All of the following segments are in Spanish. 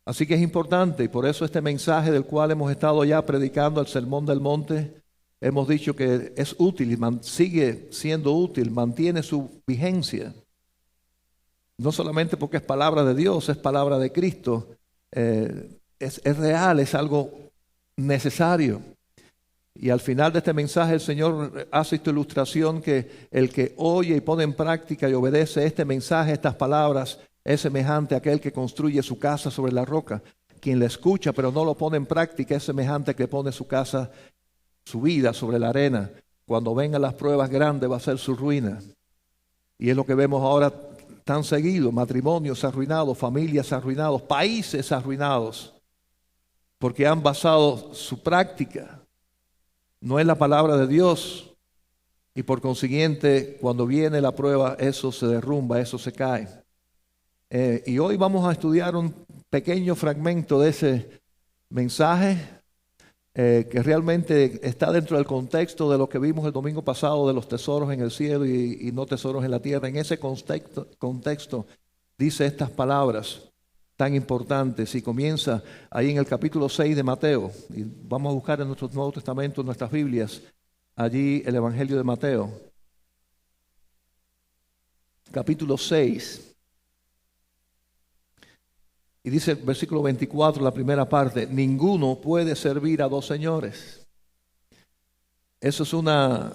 Así que es importante, y por eso este mensaje del cual hemos estado ya predicando, el Sermón del Monte, hemos dicho que es útil y sigue siendo útil, mantiene su vigencia. No solamente porque es palabra de Dios, es palabra de Cristo, es real, es algo necesario. Y al final de este mensaje el Señor hace esta ilustración que el que oye y pone en práctica y obedece este mensaje, estas palabras, es semejante a aquel que construye su casa sobre la roca. Quien la escucha pero no lo pone en práctica es semejante a que pone su casa, su vida sobre la arena. Cuando vengan las pruebas grandes va a ser su ruina. Y es lo que vemos ahora tan seguido, matrimonios arruinados, familias arruinados, países arruinados, porque han basado su práctica no es la palabra de Dios, y por consiguiente, cuando viene la prueba, eso se derrumba, eso se cae. Y hoy vamos a estudiar un pequeño fragmento de ese mensaje que realmente está dentro del contexto de lo que vimos el domingo pasado de los tesoros en el cielo y no tesoros en la tierra. En ese contexto dice estas palabras tan importantes y comienza ahí en el capítulo 6 de Mateo. Y vamos a buscar en nuestro Nuevo Testamento, en nuestras Biblias, allí el Evangelio de Mateo. Capítulo 6. Y dice el versículo 24, la primera parte: ninguno puede servir a dos señores. Eso es una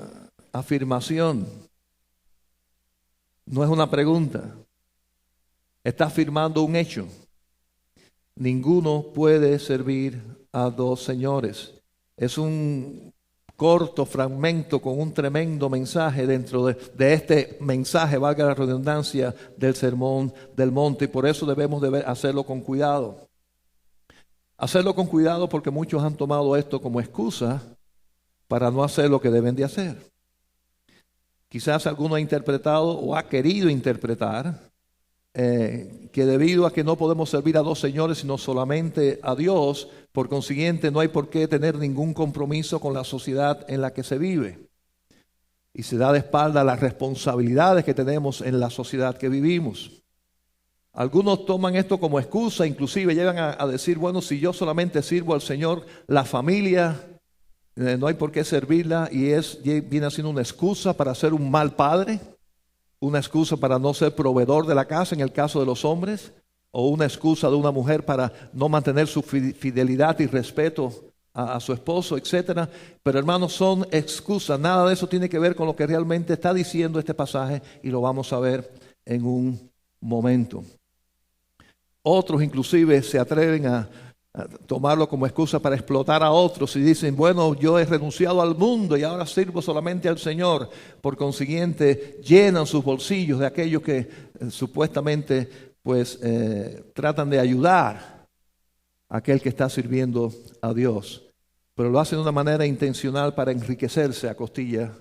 afirmación, no es una pregunta. Está afirmando un hecho. Ninguno puede servir a dos señores. Es un corto fragmento con un tremendo mensaje dentro de este mensaje, valga la redundancia, del Sermón del Monte. Y por eso debemos de hacerlo con cuidado. Hacerlo con cuidado porque muchos han tomado esto como excusa para no hacer lo que deben de hacer. Quizás alguno ha interpretado o ha querido interpretar que debido a que no podemos servir a dos señores sino solamente a Dios, por consiguiente no hay por qué tener ningún compromiso con la sociedad en la que se vive, y se da de espalda a las responsabilidades que tenemos en la sociedad que vivimos. Algunos toman esto como excusa, inclusive llegan a decir, bueno, si yo solamente sirvo al Señor, la familia no hay por qué servirla, y viene siendo una excusa para ser un mal padre, una excusa para no ser proveedor de la casa en el caso de los hombres, o una excusa de una mujer para no mantener su fidelidad y respeto a su esposo, etcétera. Pero hermanos, son excusas. Nada de eso tiene que ver con lo que realmente está diciendo este pasaje, y lo vamos a ver en un momento. Otros inclusive se atreven a tomarlo como excusa para explotar a otros y dicen, bueno, yo he renunciado al mundo y ahora sirvo solamente al Señor. Por consiguiente, llenan sus bolsillos de aquellos que supuestamente tratan de ayudar a aquel que está sirviendo a Dios, pero lo hacen de una manera intencional para enriquecerse a costilla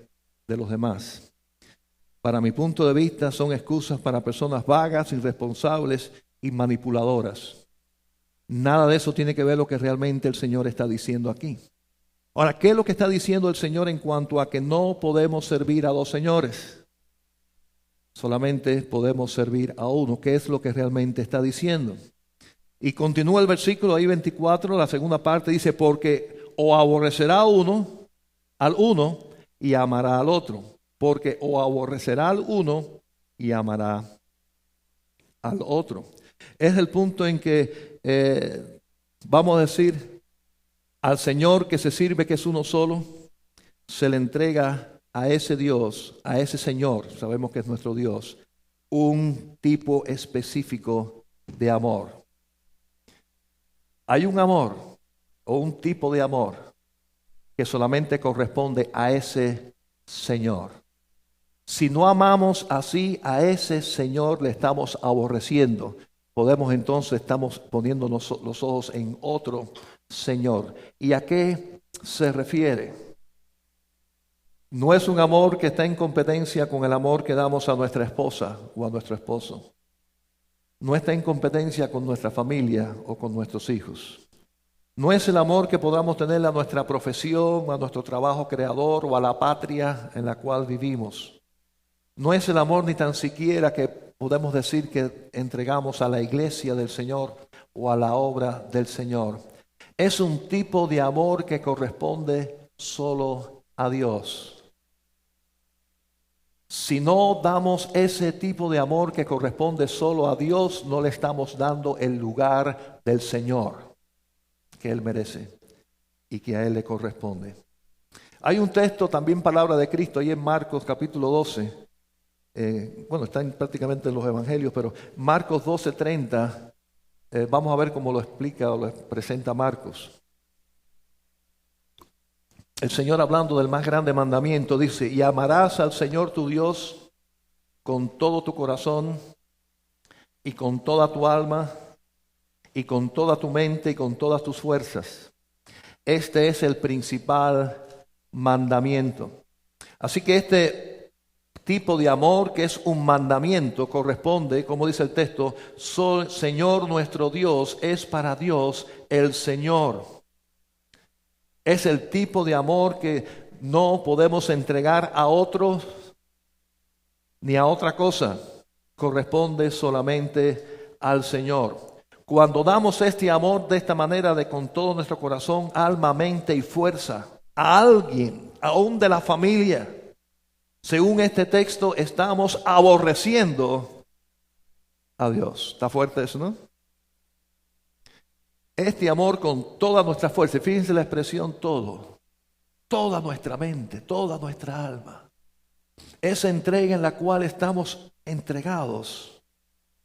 de los demás. Para mi punto de vista, son excusas para personas vagas, irresponsables y manipuladoras. Nada de eso tiene que ver lo que realmente el Señor está diciendo aquí. Ahora, ¿qué es lo que está diciendo el Señor en cuanto a que no podemos servir a dos señores? Solamente podemos servir a uno. ¿Qué es lo que realmente está diciendo? Y continúa el versículo ahí 24, la segunda parte dice, porque o aborrecerá al uno y amará al otro. Porque o aborrecerá al uno y amará al otro. Es el punto en que vamos a decir, al Señor que se sirve, que es uno solo, se le entrega a ese Dios, a ese Señor, sabemos que es nuestro Dios, un tipo específico de amor. Hay un amor o un tipo de amor que solamente corresponde a ese Señor. Si no amamos así a ese Señor, le estamos aborreciendo. Estamos poniéndonos los ojos en otro Señor. ¿Y a qué se refiere? No es un amor que está en competencia con el amor que damos a nuestra esposa o a nuestro esposo. No está en competencia con nuestra familia o con nuestros hijos. No es el amor que podamos tener a nuestra profesión, a nuestro trabajo creador o a la patria en la cual vivimos. No es el amor ni tan siquiera que podemos decir que entregamos a la iglesia del Señor o a la obra del Señor. Es un tipo de amor que corresponde solo a Dios. Si no damos ese tipo de amor que corresponde solo a Dios, no le estamos dando el lugar del Señor que Él merece y que a Él le corresponde. Hay un texto, también palabra de Cristo, ahí en Marcos capítulo 12. Está prácticamente en los evangelios, pero Marcos 12:30, vamos a ver cómo lo explica o lo presenta Marcos. El Señor, hablando del más grande mandamiento, dice: y amarás al Señor tu Dios con todo tu corazón y con toda tu alma y con toda tu mente y con todas tus fuerzas. Este es el principal mandamiento. Así que este tipo de amor, que es un mandamiento, corresponde, como dice el texto, Señor nuestro Dios, es para Dios el Señor. Es el tipo de amor que no podemos entregar a otros ni a otra cosa. Corresponde solamente al Señor. Cuando damos este amor de esta manera, de con todo nuestro corazón, alma, mente y fuerza, a alguien, aún de la familia, según este texto, estamos aborreciendo a Dios. ¿Está fuerte eso, no? Este amor con toda nuestra fuerza, fíjense la expresión todo, toda nuestra mente, toda nuestra alma, esa entrega en la cual estamos entregados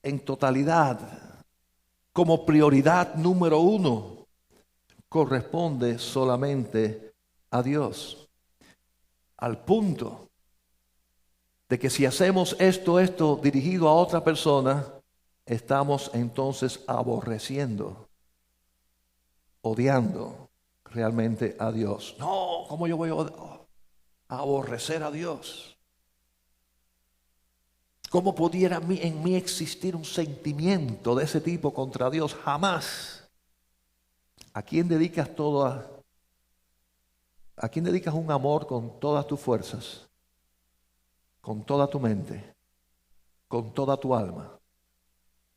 en totalidad, como prioridad número uno, corresponde solamente a Dios. Al punto de que si hacemos esto dirigido a otra persona, estamos entonces aborreciendo, odiando realmente a Dios. No, ¿cómo yo voy a aborrecer a Dios? ¿Cómo pudiera en mí existir un sentimiento de ese tipo contra Dios? Jamás. ¿A quién dedicas a quién dedicas un amor con todas tus fuerzas, con toda tu mente, con toda tu alma?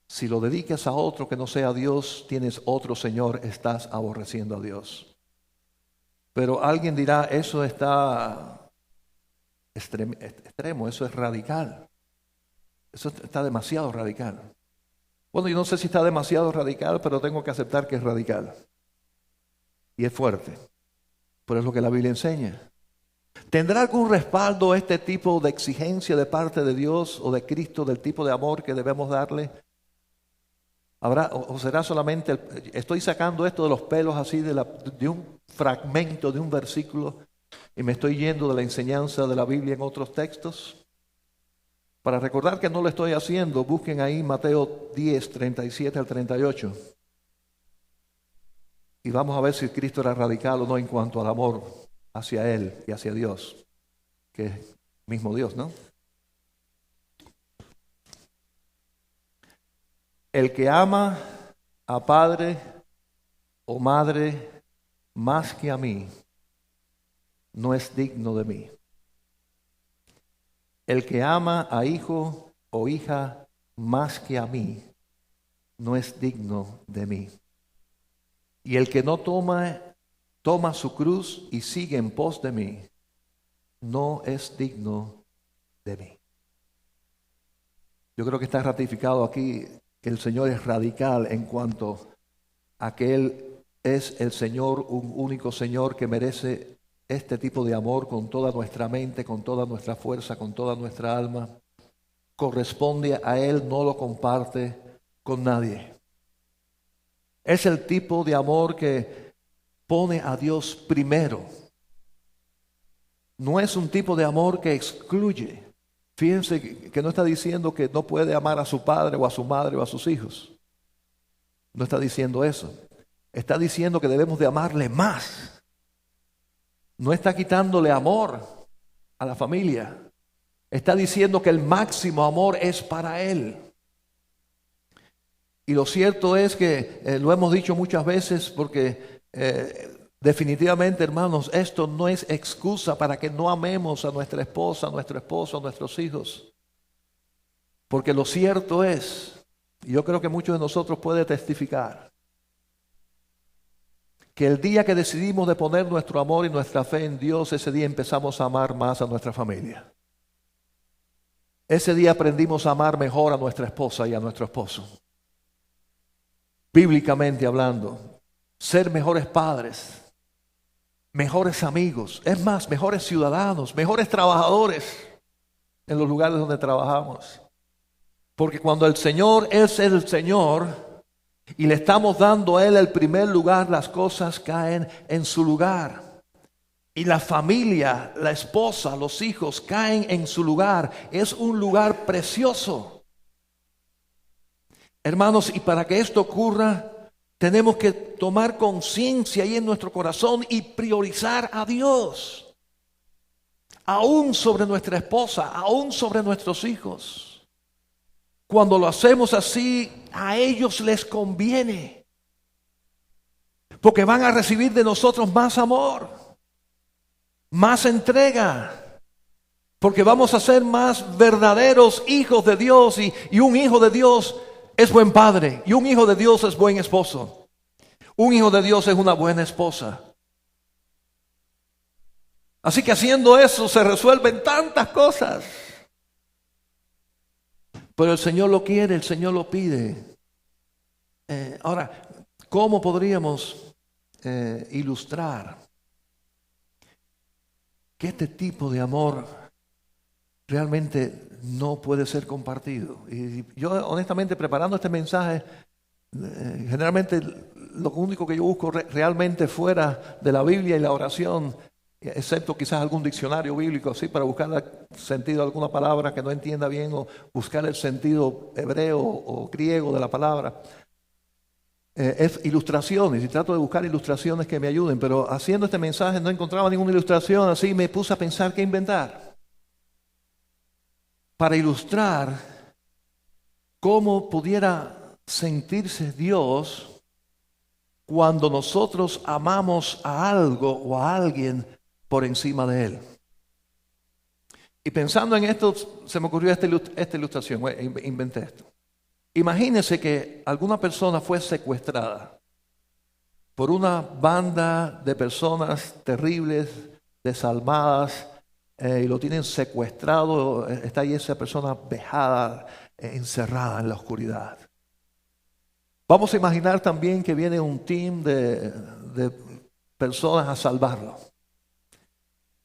Si lo dedicas a otro que no sea Dios, tienes otro Señor, estás aborreciendo a Dios. Pero alguien dirá, eso está extremo, eso es radical. Eso está demasiado radical. Bueno, yo no sé si está demasiado radical, pero tengo que aceptar que es radical. Y es fuerte. Pero es lo que la Biblia enseña. ¿Tendrá algún respaldo este tipo de exigencia de parte de Dios o de Cristo, del tipo de amor que debemos darle? ¿Habrá o será solamente, estoy sacando esto de los pelos así de un fragmento de un versículo y me estoy yendo de la enseñanza de la Biblia en otros textos? Para recordar que no lo estoy haciendo, busquen ahí Mateo 10, 37 al 38. Y vamos a ver si Cristo era radical o no en cuanto al amor hacia Él y hacia Dios, que es mismo Dios, ¿no? El que ama a padre o madre más que a mí, no es digno de mí. El que ama a hijo o hija más que a mí, no es digno de mí. Y el que no toma su cruz y sigue en pos de mí, no es digno de mí. Yo creo que está ratificado aquí que el Señor es radical en cuanto a que Él es el Señor, un único Señor que merece este tipo de amor con toda nuestra mente, con toda nuestra fuerza, con toda nuestra alma. Corresponde a Él, no lo comparte con nadie. Es el tipo de amor que pone a Dios primero. No es un tipo de amor que excluye. Fíjense que no está diciendo que no puede amar a su padre o a su madre o a sus hijos. No está diciendo eso. Está diciendo que debemos de amarle más. No está quitándole amor a la familia. Está diciendo que el máximo amor es para Él. Y lo cierto es que lo hemos dicho muchas veces porque definitivamente, hermanos, esto no es excusa para que no amemos a nuestra esposa, a nuestro esposo, a nuestros hijos. Porque lo cierto es, y yo creo que muchos de nosotros pueden testificar, que el día que decidimos de poner nuestro amor y nuestra fe en Dios, ese día empezamos a amar más a nuestra familia. Ese día aprendimos a amar mejor a nuestra esposa y a nuestro esposo. Bíblicamente hablando, ser mejores padres, mejores amigos, es más, mejores ciudadanos, mejores trabajadores en los lugares donde trabajamos. Porque cuando el Señor es el Señor y le estamos dando a Él el primer lugar, las cosas caen en su lugar. Y la familia, la esposa, los hijos caen en su lugar. Es un lugar precioso. Hermanos, y para que esto ocurra, tenemos que tomar conciencia ahí en nuestro corazón y priorizar a Dios. Aún sobre nuestra esposa, aún sobre nuestros hijos. Cuando lo hacemos así, a ellos les conviene. Porque van a recibir de nosotros más amor, más entrega. Porque vamos a ser más verdaderos hijos de Dios. Y un hijo de Dios es buen padre. Y un hijo de Dios es buen esposo. Un hijo de Dios es una buena esposa. Así que haciendo eso se resuelven tantas cosas. Pero el Señor lo quiere, el Señor lo pide. Ahora, ¿cómo podríamos ilustrar que este tipo de amor realmente no puede ser compartido? Y yo honestamente preparando este mensaje, generalmente lo único que yo busco realmente fuera de la Biblia y la oración, excepto quizás algún diccionario bíblico así para buscar el sentido de alguna palabra que no entienda bien o buscar el sentido hebreo o griego de la palabra, es ilustraciones, y trato de buscar ilustraciones que me ayuden, pero haciendo este mensaje no encontraba ninguna ilustración, así me puse a pensar qué inventar para ilustrar cómo pudiera sentirse Dios cuando nosotros amamos a algo o a alguien por encima de Él. Y pensando en esto, se me ocurrió esta ilustración, inventé esto. Imagínense que alguna persona fue secuestrada por una banda de personas terribles, desalmadas, y lo tienen secuestrado, está ahí esa persona vejada, encerrada en la oscuridad. Vamos a imaginar también que viene un team de personas a salvarlo.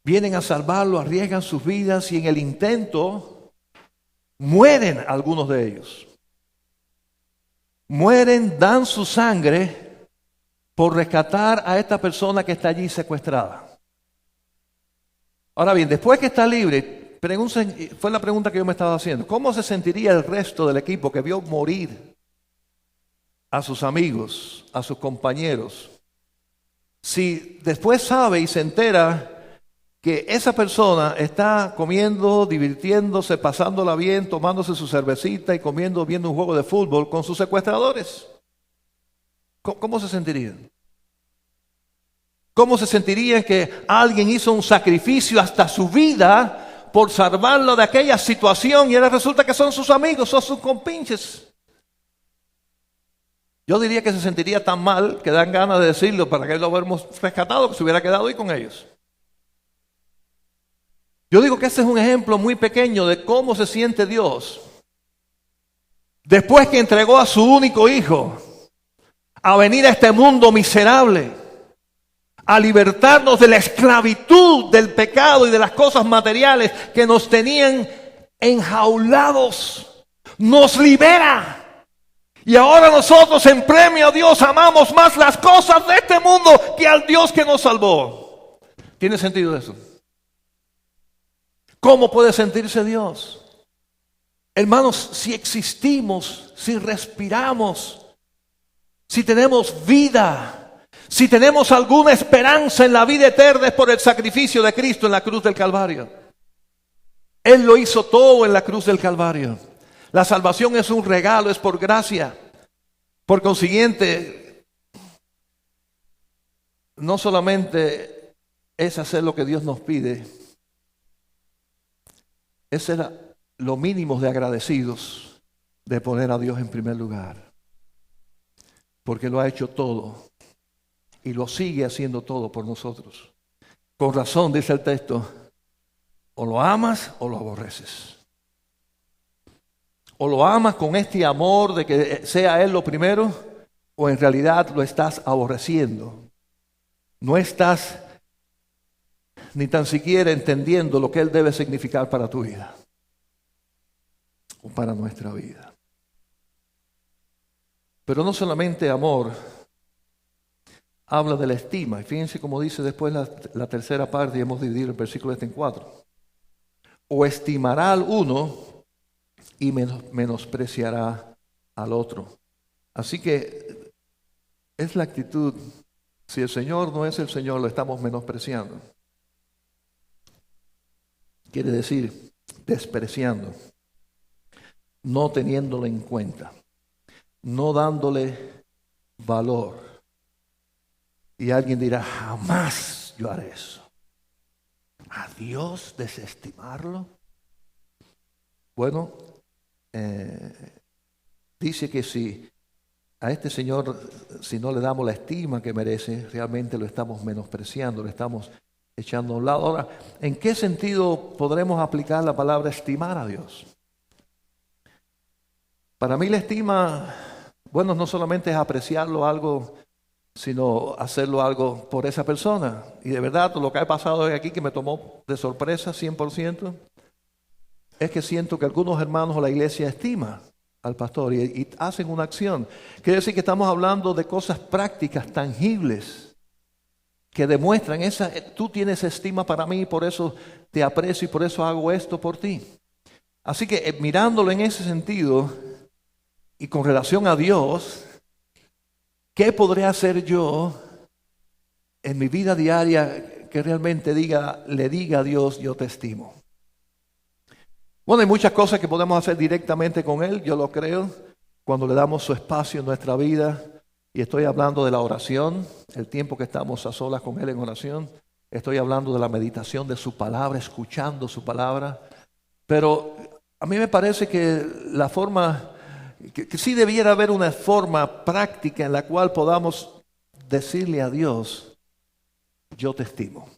Vienen a salvarlo, arriesgan sus vidas y en el intento mueren algunos de ellos. Mueren, dan su sangre por rescatar a esta persona que está allí secuestrada. Ahora bien, después que está libre, fue la pregunta que yo me estaba haciendo. ¿Cómo se sentiría el resto del equipo que vio morir a sus amigos, a sus compañeros, si después sabe y se entera que esa persona está comiendo, divirtiéndose, pasándola bien, tomándose su cervecita y viendo un juego de fútbol con sus secuestradores? ¿Cómo se sentirían? ¿Cómo se sentirían que alguien hizo un sacrificio hasta su vida por salvarlo de aquella situación y ahora resulta que son sus amigos, son sus compinches? Yo diría que se sentiría tan mal que dan ganas de decirlo para que lo hubiéramos rescatado, que se hubiera quedado ahí con ellos. Yo digo que este es un ejemplo muy pequeño de cómo se siente Dios después que entregó a su único hijo a venir a este mundo miserable, a libertarnos de la esclavitud del pecado y de las cosas materiales que nos tenían enjaulados. Nos libera. Y ahora nosotros en premio a Dios amamos más las cosas de este mundo que al Dios que nos salvó. ¿Tiene sentido eso? ¿Cómo puede sentirse Dios? Hermanos, si existimos, si respiramos, si tenemos vida, si tenemos alguna esperanza en la vida eterna, es por el sacrificio de Cristo en la cruz del Calvario. Él lo hizo todo en la cruz del Calvario. La salvación es un regalo, es por gracia. Por consiguiente, no solamente es hacer lo que Dios nos pide, es ser lo mínimo de agradecidos de poner a Dios en primer lugar. Porque lo ha hecho todo y lo sigue haciendo todo por nosotros. Con razón, dice el texto, o lo amas o lo aborreces. O lo amas con este amor de que sea Él lo primero, o en realidad lo estás aborreciendo. No estás ni tan siquiera entendiendo lo que Él debe significar para tu vida o para nuestra vida. Pero no solamente amor, habla de la estima. Y fíjense cómo dice después la tercera parte, y hemos dividido el versículo en 4. O estimará al uno y menospreciará al otro. Así que es la actitud. Si el Señor no es el Señor, lo estamos menospreciando. Quiere decir, despreciando, no teniéndolo en cuenta, no dándole valor. Y alguien dirá, jamás yo haré eso. ¿A Dios desestimarlo? Bueno, dice que si a este Señor, si no le damos la estima que merece, realmente lo estamos menospreciando, lo estamos echando a un lado. Ahora, ¿en qué sentido podremos aplicar la palabra estimar a Dios? Para mí la estima, bueno, no solamente es apreciarlo algo, sino hacerlo algo por esa persona. Y de verdad, lo que ha pasado hoy aquí que me tomó de sorpresa 100%, es que siento que algunos hermanos de la iglesia estiman al pastor y hacen una acción. Quiere decir que estamos hablando de cosas prácticas, tangibles, que demuestran, tú tienes estima para mí, por eso te aprecio y por eso hago esto por ti. Así que mirándolo en ese sentido y con relación a Dios, ¿qué podré hacer yo en mi vida diaria que realmente le diga a Dios, yo te estimo? Bueno, hay muchas cosas que podemos hacer directamente con Él, yo lo creo, cuando le damos su espacio en nuestra vida. Y estoy hablando de la oración, el tiempo que estamos a solas con Él en oración. Estoy hablando de la meditación de su palabra, escuchando su palabra. Pero a mí me parece que la forma, que sí debiera haber una forma práctica en la cual podamos decirle a Dios, yo te estimo.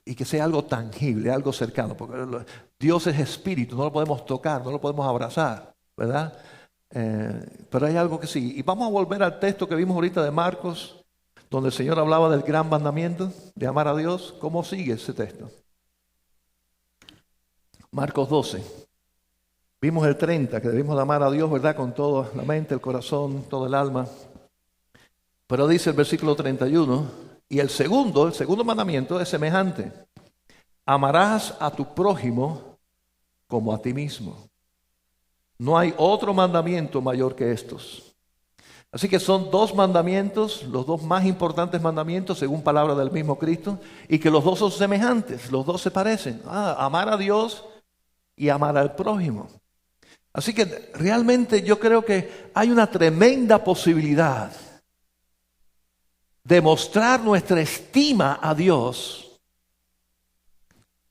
Y que sea algo tangible, algo cercano, porque Dios es espíritu, no lo podemos tocar, no lo podemos abrazar, ¿verdad? Pero hay algo que sí. Y vamos a volver al texto que vimos ahorita de Marcos, donde el Señor hablaba del gran mandamiento de amar a Dios. ¿Cómo sigue ese texto? Marcos 12. Vimos el 30, que debimos de amar a Dios, ¿verdad? Con toda la mente, el corazón, todo el alma. Pero dice el versículo 31, y el segundo mandamiento es semejante. Amarás a tu prójimo como a ti mismo. No hay otro mandamiento mayor que estos. Así que son dos mandamientos, los dos más importantes mandamientos según palabra del mismo Cristo, y que los dos son semejantes, los dos se parecen. Amar a Dios y amar al prójimo. Así que realmente yo creo que hay una tremenda posibilidad de mostrar nuestra estima a Dios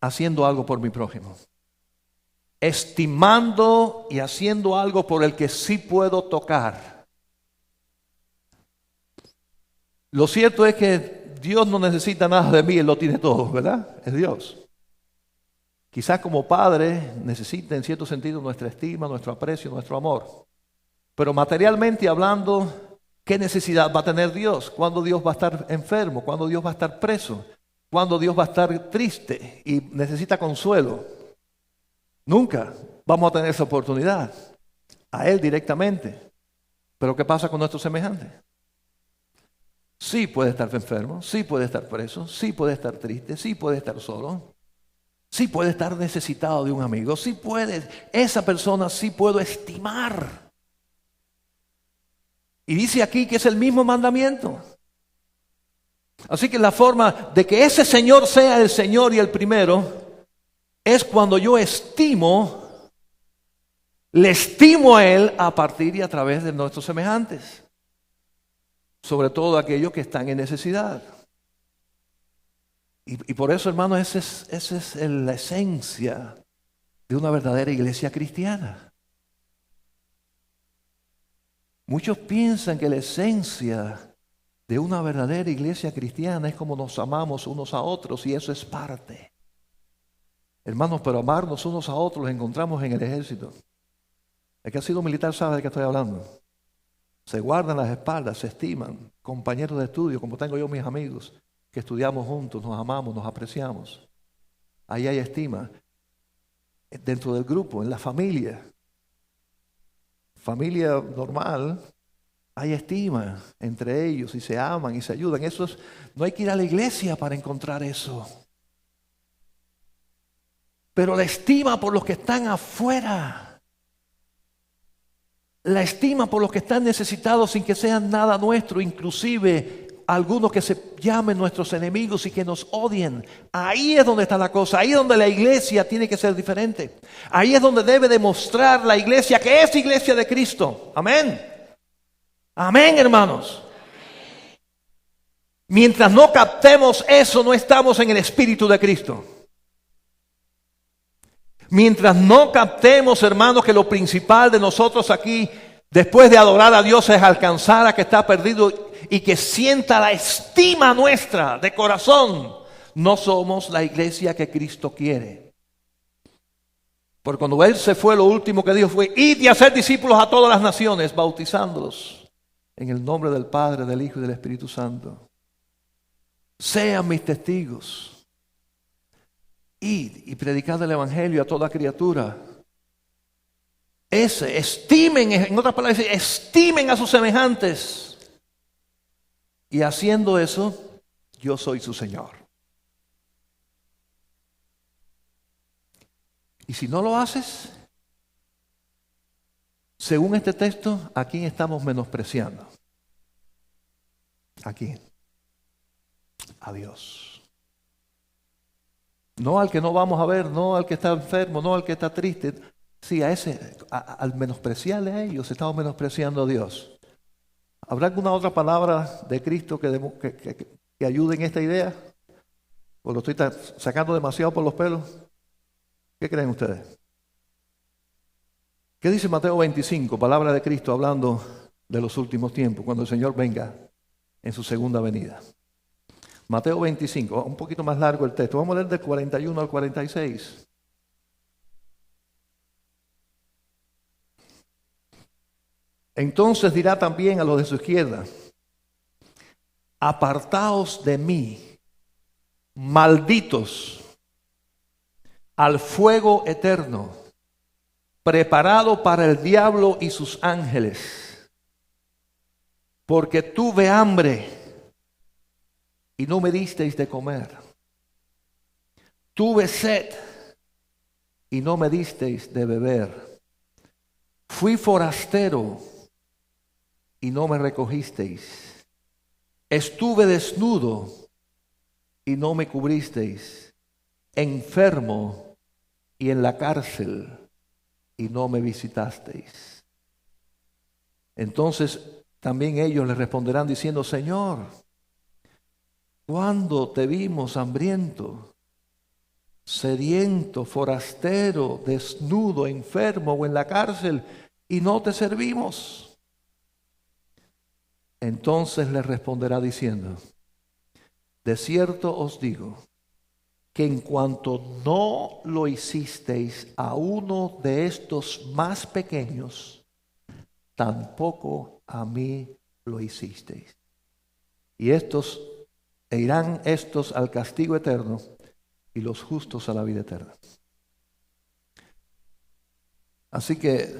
haciendo algo por mi prójimo. Estimando y haciendo algo por el que sí puedo tocar. Lo cierto es que Dios no necesita nada de mí, Él lo tiene todo, ¿verdad? Es Dios. Quizás como padre necesita en cierto sentido nuestra estima, nuestro aprecio, nuestro amor. Pero materialmente hablando, ¿qué necesidad va a tener Dios? ¿Cuándo Dios va a estar enfermo? ¿Cuándo Dios va a estar preso? ¿Cuándo Dios va a estar triste y necesita consuelo? Nunca vamos a tener esa oportunidad. A Él directamente. Pero ¿qué pasa con nuestros semejantes? Sí puede estar enfermo, sí puede estar preso, sí puede estar triste, sí puede estar solo. Sí puede estar necesitado de un amigo, sí puede. Esa persona sí puedo estimar. Y dice aquí que es el mismo mandamiento. Así que la forma de que ese Señor sea el Señor y el primero es cuando yo le estimo a Él a partir y a través de nuestros semejantes. Sobre todo aquellos que están en necesidad. Y por eso, hermano, esa es la esencia de una verdadera iglesia cristiana. Muchos piensan que la esencia de una verdadera iglesia cristiana es como nos amamos unos a otros, y eso es parte. Hermanos, pero amarnos unos a otros los encontramos en el ejército. El que ha sido militar sabe de qué estoy hablando. Se guardan las espaldas, se estiman, compañeros de estudio, como tengo yo mis amigos, que estudiamos juntos, nos amamos, nos apreciamos. Ahí hay estima. Dentro del grupo, en la familia normal, hay estima entre ellos y se aman y se ayudan. No hay que ir a la iglesia para encontrar eso. Pero la estima por los que están afuera, la estima por los que están necesitados sin que sean nada nuestro, inclusive algunos que se llamen nuestros enemigos y que nos odien. Ahí es donde está la cosa, ahí es donde la iglesia tiene que ser diferente. Ahí es donde debe demostrar la iglesia que es iglesia de Cristo. Amén. Amén, hermanos. Mientras no captemos eso, no estamos en el Espíritu de Cristo. Mientras no captemos, hermanos, que lo principal de nosotros aquí, después de adorar a Dios, es alcanzar a que está perdido y que sienta la estima nuestra de corazón, no somos la iglesia que Cristo quiere. Porque cuando Él se fue, lo último que dijo fue: id y hacer discípulos a todas las naciones, bautizándolos en el nombre del Padre, del Hijo y del Espíritu Santo. Sean mis testigos. Id y predicad el Evangelio a toda criatura. Estimen, en otras palabras, estimen a sus semejantes. Y haciendo eso, yo soy su Señor. Y si no lo haces, según este texto, ¿a quién estamos menospreciando? ¿A quién? A Dios. No al que no vamos a ver, no al que está enfermo, no al que está triste. Sí, al menospreciarle a ellos, estamos menospreciando a Dios. ¿Habrá alguna otra palabra de Cristo que ayude en esta idea? ¿O lo estoy sacando demasiado por los pelos? ¿Qué creen ustedes? ¿Qué dice Mateo 25? Palabra de Cristo hablando de los últimos tiempos, cuando el Señor venga en su segunda venida. Mateo 25, un poquito más largo el texto. Vamos a leer del 41 al 46. Entonces dirá también a los de su izquierda: apartaos de mí, malditos, al fuego eterno, preparado para el diablo y sus ángeles. Porque tuve hambre y no me disteis de comer. Tuve sed y no me disteis de beber. Fui forastero y no me recogisteis. Estuve desnudo y no me cubristeis. Enfermo y en la cárcel y no me visitasteis. Entonces también ellos le responderán diciendo: Señor, ¿cuándo te vimos hambriento, sediento, forastero, desnudo, enfermo o en la cárcel y no te servimos? Entonces le responderá diciendo: de cierto os digo que en cuanto no lo hicisteis a uno de estos más pequeños, tampoco a mí lo hicisteis. Y irán estos al castigo eterno y los justos a la vida eterna. Así que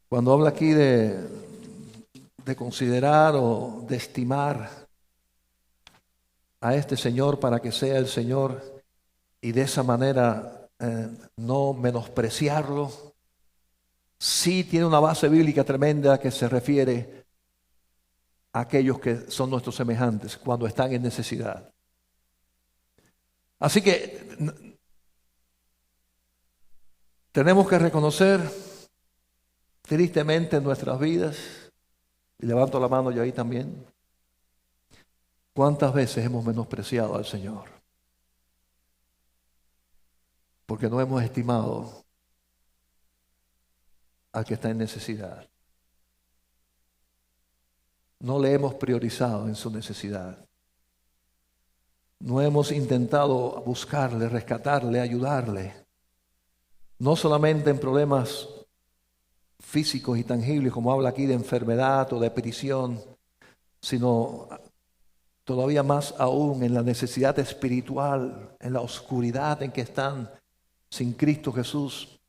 cuando habla aquí de considerar o de estimar a este Señor para que sea el Señor y de esa manera no menospreciarlo, sí tiene una base bíblica tremenda que se refiere a aquellos que son nuestros semejantes cuando están en necesidad. Así que tenemos que reconocer tristemente en nuestras vidas, y levanto la mano yo ahí también, ¿Cuántas veces hemos menospreciado al Señor? Porque no hemos estimado al que está en necesidad. No le hemos priorizado en su necesidad. No hemos intentado buscarle, rescatarle, ayudarle. No solamente en problemas físicos y tangibles, como habla aquí de enfermedad o de prisión, sino todavía más aún en la necesidad espiritual, en la oscuridad en que están sin Cristo Jesús,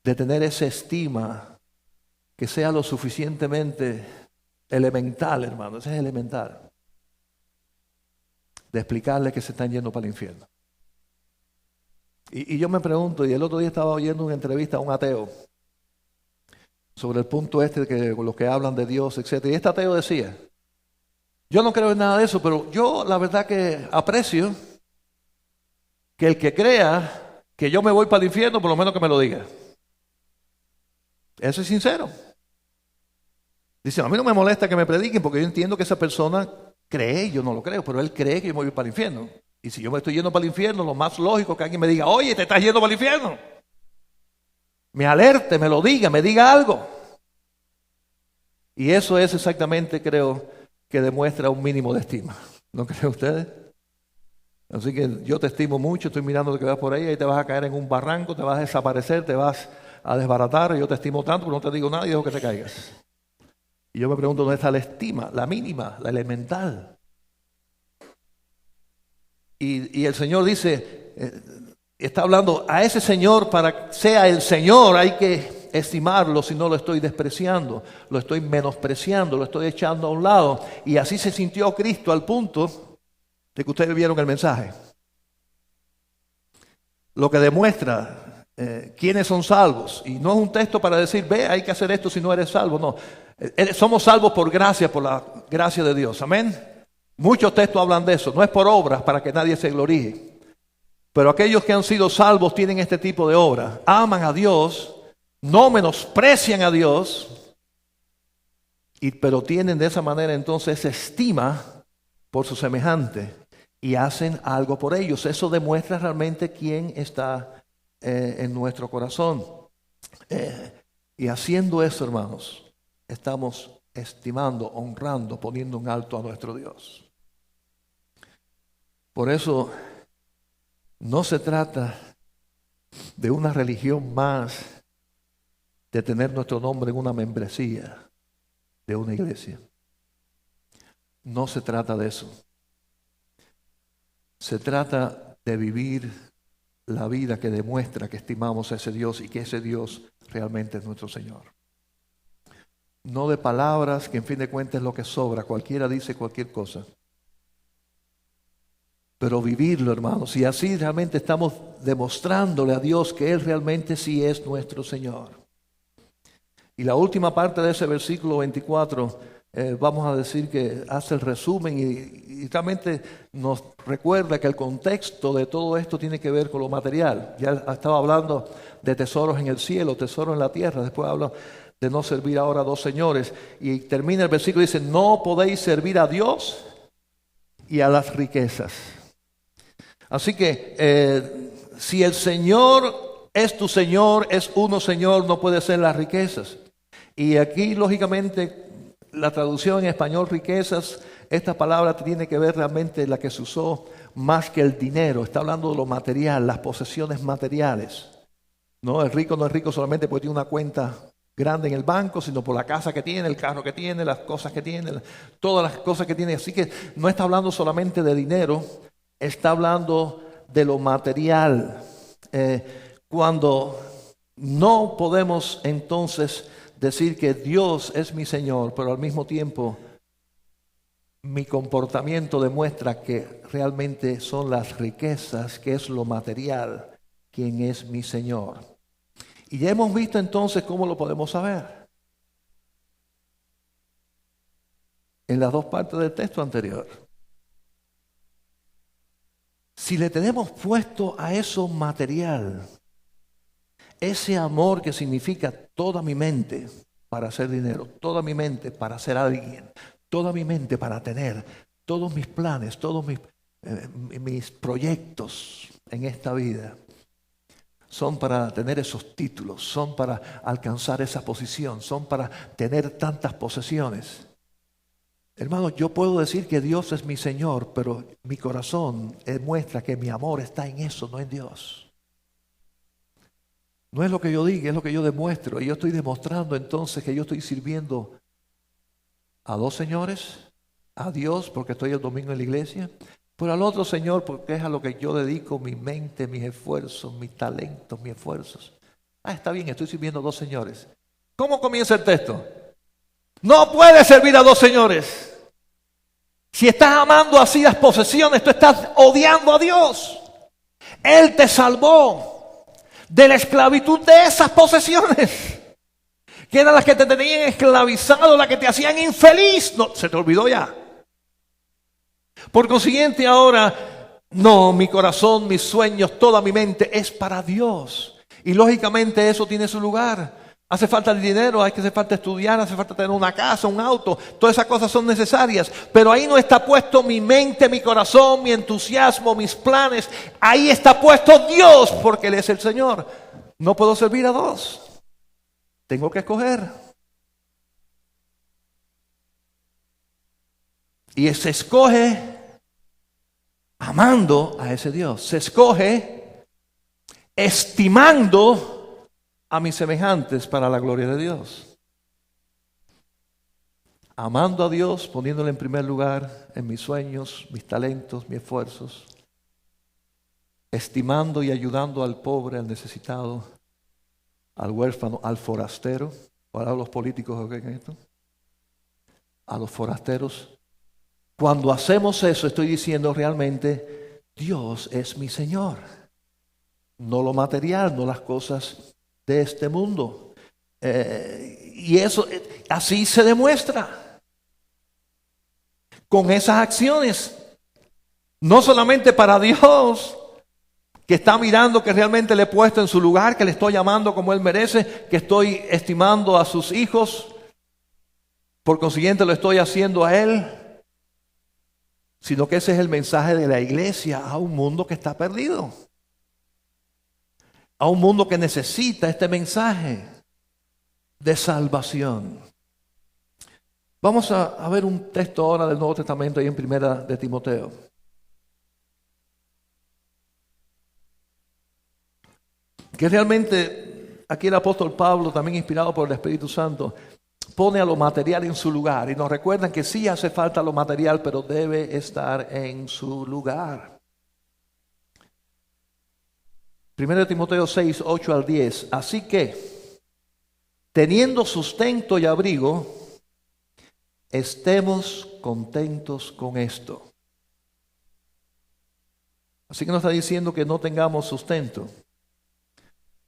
de tener esa estima que sea lo suficientemente elemental, hermano, eso es elemental, de explicarle que se están yendo para el infierno. Y yo me pregunto, y el otro día estaba oyendo una entrevista a un ateo sobre el punto de que los que hablan de Dios, etc. Y este ateo decía, yo no creo en nada de eso, pero yo la verdad que aprecio que el que crea que yo me voy para el infierno, por lo menos que me lo diga. Eso es sincero. Dice, a mí no me molesta que me prediquen porque yo entiendo que esa persona cree, y yo no lo creo, pero él cree que yo me voy para el infierno. Y si yo me estoy yendo para el infierno, lo más lógico es que alguien me diga, oye, te estás yendo para el infierno. Me alerte, me lo diga, me diga algo. Y eso es exactamente, creo, que demuestra un mínimo de estima. ¿No creen ustedes? Así que yo te estimo mucho, estoy mirando que vas por ahí te vas a caer en un barranco, te vas a desaparecer, te vas a desbaratar. Yo te estimo tanto, pero no te digo nada y dejo que te caigas. Y yo me pregunto, ¿dónde está la estima? La mínima, la elemental. Y el Señor dice, está hablando a ese Señor, para que sea el Señor hay que estimarlo, si no lo estoy despreciando, lo estoy menospreciando, lo estoy echando a un lado. Y así se sintió Cristo al punto de que ustedes vieron el mensaje. Lo que demuestra quiénes son salvos. Y no es un texto para decir, ve, hay que hacer esto si no eres salvo. No, somos salvos por gracia, por la gracia de Dios. Amén. Muchos textos hablan de eso. No es por obras para que nadie se gloríe. Pero aquellos que han sido salvos tienen este tipo de obra. Aman a Dios, no menosprecian a Dios, pero tienen de esa manera entonces estima por su semejante y hacen algo por ellos. Eso demuestra realmente quién está en nuestro corazón. Y haciendo eso, hermanos, estamos estimando, honrando, poniendo un alto a nuestro Dios. Por eso no se trata de una religión más, de tener nuestro nombre en una membresía de una iglesia. No se trata de eso. Se trata de vivir la vida que demuestra que estimamos a ese Dios y que ese Dios realmente es nuestro Señor. No de palabras, que en fin de cuentas es lo que sobra. Cualquiera dice cualquier cosa. Pero vivirlo, hermanos, y así realmente estamos demostrándole a Dios que Él realmente sí es nuestro Señor. Y la última parte de ese versículo 24, vamos a decir que hace el resumen y realmente nos recuerda que el contexto de todo esto tiene que ver con lo material. Ya estaba hablando de tesoros en el cielo, tesoros en la tierra, después habla de no servir ahora a dos señores. Y termina el versículo y dice, no podéis servir a Dios y a las riquezas. Así que si el Señor es tu Señor, es uno Señor, no puede ser las riquezas. Y aquí lógicamente la traducción en español riquezas, esta palabra tiene que ver realmente la que se usó más que el dinero. Está hablando de lo material, las posesiones materiales. No, el rico no es rico solamente porque tiene una cuenta grande en el banco, sino por la casa que tiene, el carro que tiene, las cosas que tiene, todas las cosas que tiene. Así que no está hablando solamente de dinero, está hablando de lo material. Cuando no podemos entonces decir que Dios es mi Señor, pero al mismo tiempo mi comportamiento demuestra que realmente son las riquezas, que es lo material, quien es mi Señor. Y ya hemos visto entonces cómo lo podemos saber. En las dos partes del texto anterior. Si le tenemos puesto a eso material, ese amor que significa toda mi mente para hacer dinero, toda mi mente para ser alguien, toda mi mente para tener, todos mis planes, mis proyectos en esta vida son para tener esos títulos, son para alcanzar esa posición, son para tener tantas posesiones. Hermano, yo puedo decir que Dios es mi Señor, pero mi corazón muestra que mi amor está en eso, no en Dios. No es lo que yo diga, es lo que yo demuestro. Y yo estoy demostrando entonces que yo estoy sirviendo a dos señores, a Dios porque estoy el domingo en la iglesia, pero al otro Señor porque es a lo que yo dedico mi mente, mis esfuerzos, mis talentos, mis esfuerzos. Está bien, estoy sirviendo a dos señores. ¿Cómo comienza el texto? No puedes servir a dos señores. Si estás amando así las posesiones, tú estás odiando a Dios. Él te salvó de la esclavitud de esas posesiones, que eran las que te tenían esclavizado, las que te hacían infeliz. No, se te olvidó ya. Por consiguiente ahora, no, mi corazón, mis sueños, toda mi mente es para Dios. Y lógicamente eso tiene su lugar. Hace falta el dinero, hace falta estudiar, hace falta tener una casa, un auto. Todas esas cosas son necesarias. Pero ahí no está puesto mi mente, mi corazón, mi entusiasmo, mis planes. Ahí está puesto Dios, porque Él es el Señor. No puedo servir a dos. Tengo que escoger. Y se escoge amando a ese Dios. Se escoge estimando a mis semejantes para la gloria de Dios. Amando a Dios, poniéndole en primer lugar en mis sueños, mis talentos, mis esfuerzos. Estimando y ayudando al pobre, al necesitado, al huérfano, al forastero. Ahora los políticos que esto. A los forasteros. Cuando hacemos eso, estoy diciendo realmente, Dios es mi Señor. No lo material, no las cosas de este mundo. Y eso así se demuestra con esas acciones. No solamente para Dios, que está mirando que realmente le he puesto en su lugar, que le estoy amando como Él merece, que estoy estimando a sus hijos, por consiguiente lo estoy haciendo a Él, sino que ese es el mensaje de la iglesia a un mundo que está perdido. A un mundo que necesita este mensaje de salvación. Vamos a ver un texto ahora del Nuevo Testamento ahí en Primera de Timoteo. Que realmente aquí el apóstol Pablo, también inspirado por el Espíritu Santo, pone a lo material en su lugar. Y nos recuerdan que sí hace falta lo material, pero debe estar en su lugar. 1 Timoteo 6, 8 al 10. Así que, teniendo sustento y abrigo, estemos contentos con esto. Así que no está diciendo que no tengamos sustento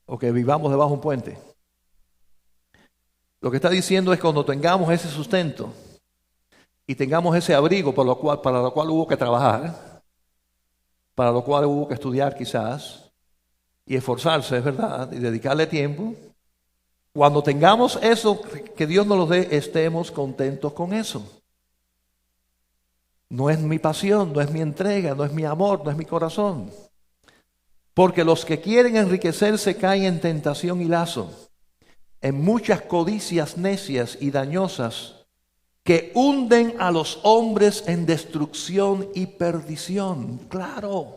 o que vivamos debajo de un puente. Lo que está diciendo es cuando tengamos ese sustento y tengamos ese abrigo para lo cual hubo que trabajar, para lo cual hubo que estudiar quizás, y esforzarse, es verdad, y dedicarle tiempo. Cuando tengamos eso, que Dios nos lo dé, estemos contentos con eso. No es mi pasión, no es mi entrega, no es mi amor, no es mi corazón. Porque los que quieren enriquecerse caen en tentación y lazo, en muchas codicias necias y dañosas que hunden a los hombres en destrucción y perdición. Claro.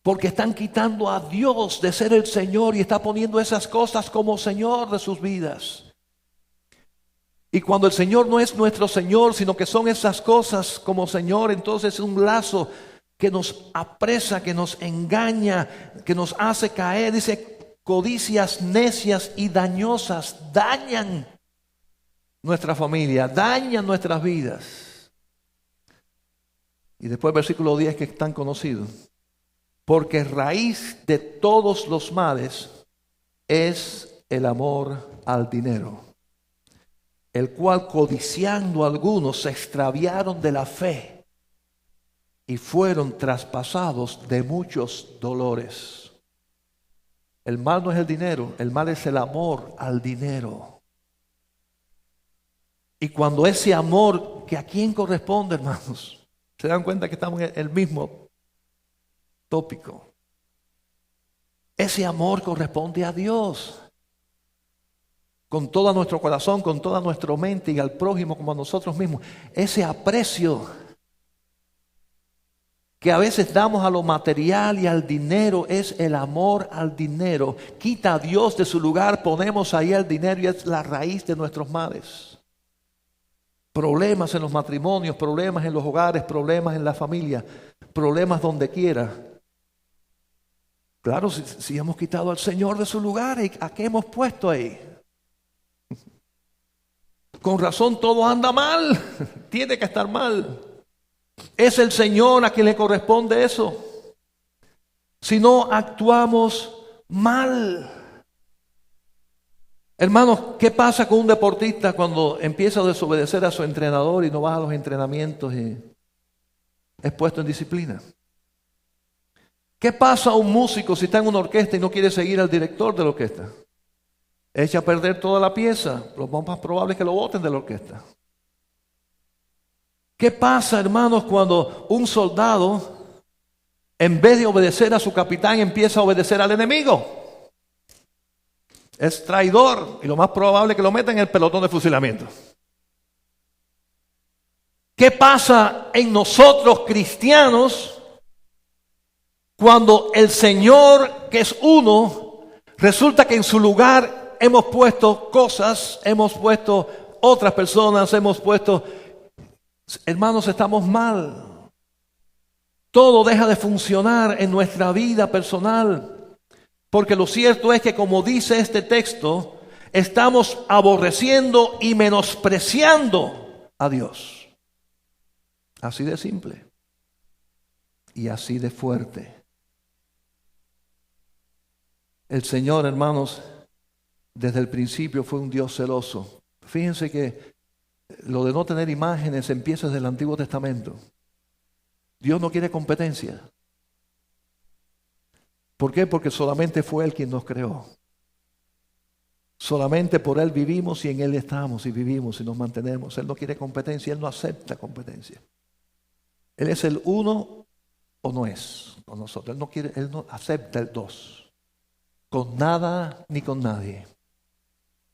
Porque están quitando a Dios de ser el Señor y está poniendo esas cosas como Señor de sus vidas. Y cuando el Señor no es nuestro Señor, sino que son esas cosas como Señor, entonces es un lazo que nos apresa, que nos engaña, que nos hace caer. Dice, codicias necias y dañosas dañan nuestra familia, dañan nuestras vidas. Y después el versículo 10 que es tan conocido. Porque raíz de todos los males es el amor al dinero, el cual codiciando algunos se extraviaron de la fe y fueron traspasados de muchos dolores. El mal no es el dinero, el mal es el amor al dinero. Y cuando ese amor que a quién corresponde, hermanos. ¿Se dan cuenta que estamos en el mismo tópico? Ese amor corresponde a Dios. Con todo nuestro corazón, con toda nuestra mente y al prójimo como a nosotros mismos. Ese aprecio que a veces damos a lo material y al dinero es el amor al dinero. Quita a Dios de su lugar, ponemos ahí el dinero y es la raíz de nuestros males. Problemas en los matrimonios, problemas en los hogares, problemas en la familia, problemas donde quiera. Claro, si hemos quitado al Señor de su lugar, ¿a qué hemos puesto ahí? Con razón todo anda mal, tiene que estar mal. Es el Señor a quien le corresponde eso. Si no actuamos mal. Hermanos, ¿qué pasa con un deportista cuando empieza a desobedecer a su entrenador y no va a los entrenamientos y es puesto en disciplina? ¿Qué pasa a un músico si está en una orquesta y no quiere seguir al director de la orquesta? Echa a perder toda la pieza. Lo más probable es que lo boten de la orquesta. ¿Qué pasa, hermanos, cuando un soldado, en vez de obedecer a su capitán, empieza a obedecer al enemigo? Es traidor y lo más probable es que lo metan en el pelotón de fusilamiento. ¿Qué pasa en nosotros cristianos cuando el Señor, que es uno, resulta que en su lugar hemos puesto cosas, hemos puesto otras personas, hemos puesto... Hermanos, estamos mal. Todo deja de funcionar en nuestra vida personal. Porque lo cierto es que, como dice este texto, estamos aborreciendo y menospreciando a Dios. Así de simple. Y así de fuerte. El Señor, hermanos, desde el principio fue un Dios celoso. Fíjense que lo de no tener imágenes empieza desde el Antiguo Testamento. Dios no quiere competencia. ¿Por qué? Porque solamente fue Él quien nos creó. Solamente por Él vivimos y en Él estamos y vivimos y nos mantenemos. Él no quiere competencia, Él no acepta competencia. Él es el uno o no es con nosotros. Él no acepta el dos. Con nada ni con nadie.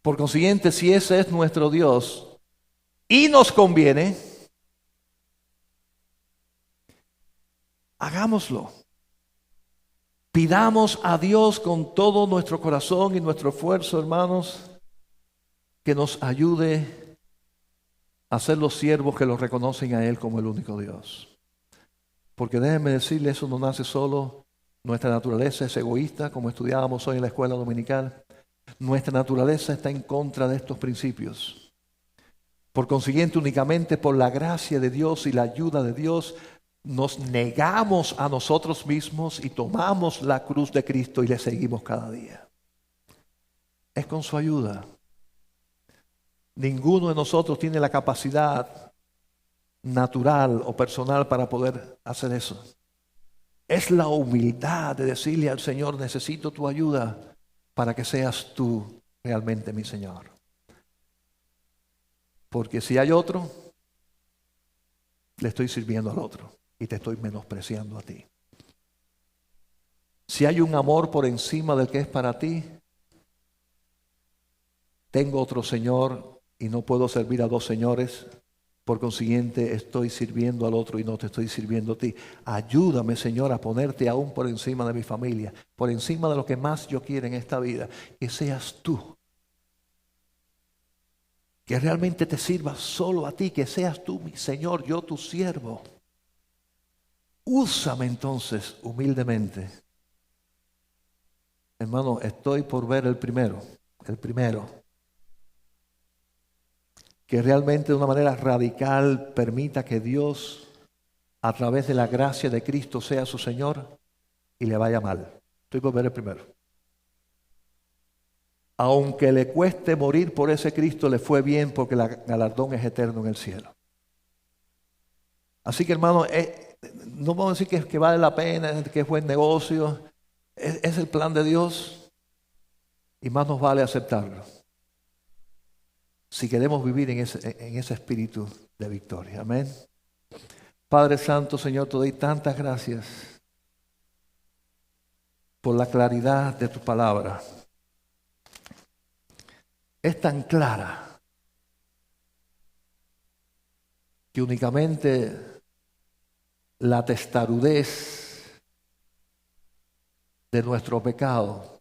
Por consiguiente, si ese es nuestro Dios y nos conviene, hagámoslo. Pidamos a Dios con todo nuestro corazón y nuestro esfuerzo, hermanos, que nos ayude a ser los siervos que lo reconocen a Él como el único Dios. Porque déjenme decirles, eso no nace solo. Nuestra naturaleza es egoísta, como estudiábamos hoy en la escuela dominical. Nuestra naturaleza está en contra de estos principios. Por consiguiente, únicamente por la gracia de Dios y la ayuda de Dios, nos negamos a nosotros mismos y tomamos la cruz de Cristo y le seguimos cada día. Es con su ayuda. Ninguno de nosotros tiene la capacidad natural o personal para poder hacer eso. Es la humildad de decirle al Señor, necesito tu ayuda para que seas tú realmente mi Señor. Porque si hay otro, le estoy sirviendo al otro y te estoy menospreciando a ti. Si hay un amor por encima del que es para ti, tengo otro Señor y no puedo servir a dos señores. Por consiguiente, estoy sirviendo al otro y no te estoy sirviendo a ti. Ayúdame, Señor, a ponerte aún por encima de mi familia, por encima de lo que más yo quiero en esta vida, que seas tú. Que realmente te sirva solo a ti, que seas tú, mi Señor, yo tu siervo. Úsame entonces humildemente. Hermano, estoy por ver el primero. Que realmente de una manera radical permita que Dios, a través de la gracia de Cristo, sea su Señor y le vaya mal. Estoy por ver el primero. Aunque le cueste morir por ese Cristo, le fue bien porque el galardón es eterno en el cielo. Así que, hermano, no vamos a decir que vale la pena, que es buen negocio. Es el plan de Dios y más nos vale aceptarlo. si queremos vivir en ese espíritu de victoria. Amén. Padre Santo, Señor, te doy tantas gracias por la claridad de tu palabra. Es tan clara que únicamente la testarudez de nuestro pecado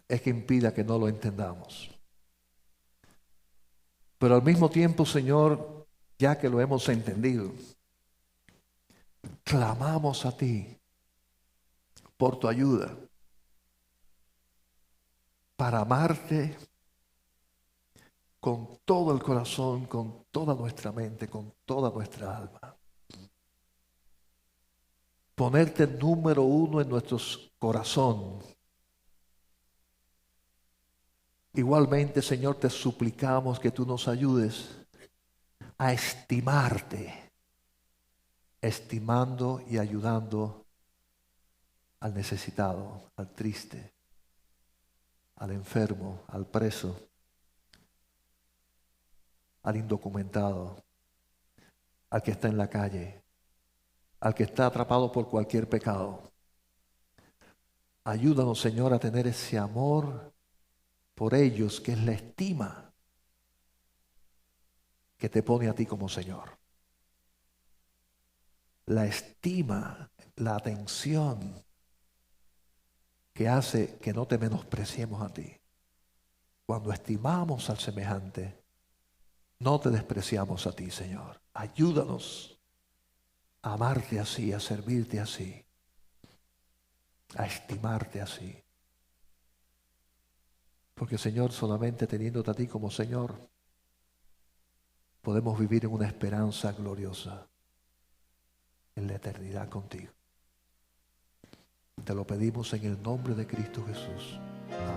es que impida que no lo entendamos. Pero al mismo tiempo, Señor, ya que lo hemos entendido, clamamos a ti por tu ayuda para amarte con todo el corazón, con toda nuestra mente, con toda nuestra alma. Ponerte número uno en nuestro corazón. Igualmente, Señor, te suplicamos que tú nos ayudes a estimarte, estimando y ayudando al necesitado, al triste, al enfermo, al preso, al indocumentado, al que está en la calle, al que está atrapado por cualquier pecado. Ayúdanos, Señor, a tener ese amor por ellos, que es la estima que te pone a ti como Señor. La estima, la atención que hace que no te menospreciemos a ti. Cuando estimamos al semejante, no te despreciamos a ti, Señor. Ayúdanos a amarte así, a servirte así, a estimarte así. Porque, Señor, solamente teniéndote a ti como Señor, podemos vivir en una esperanza gloriosa en la eternidad contigo. Te lo pedimos en el nombre de Cristo Jesús. Amén.